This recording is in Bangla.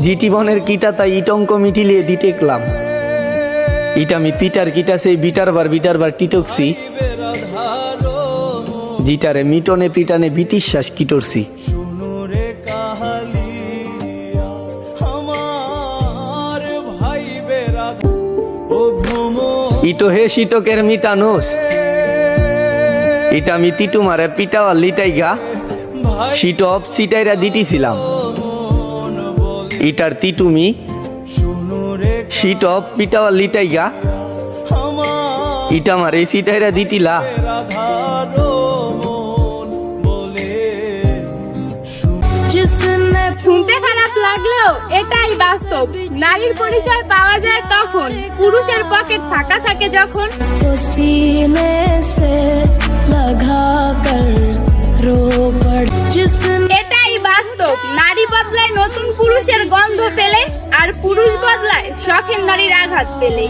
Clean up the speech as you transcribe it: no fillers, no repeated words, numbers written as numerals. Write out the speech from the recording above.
জীবনের কিটা তাই ইটঙ্ক মিটিলিয়ে দিটেকলাম ইটামি পিটার কিটা সেই বিটার বার টিটকছি জিটারে মিটনে পিটানে বিটিশ্বাস কিটরছি ইটো হে শিটকের মিটানোস ইটা আমি তিটু মারে পিটাওয়ার লিটাইগা শিটপ সিটাইরা দিটিছিলাম ইটার তিটুমি শিটপ পিটাওয়ার লিটাইগা ইটা মারে সিটাইরা দিতিলা শুনতে খারাপ লাগলেও এটাই বাস্তব। নারীর পরিচয় পাওয়া যায় তখন পুরুষের পকেট ফাঁকা থাকে যখন। এটাই বাস্তব। নারী বদলায় নতুন পুরুষের গন্ধ পেলে, আর পুরুষ বদলায় শখের নারীর আঘাত পেলে।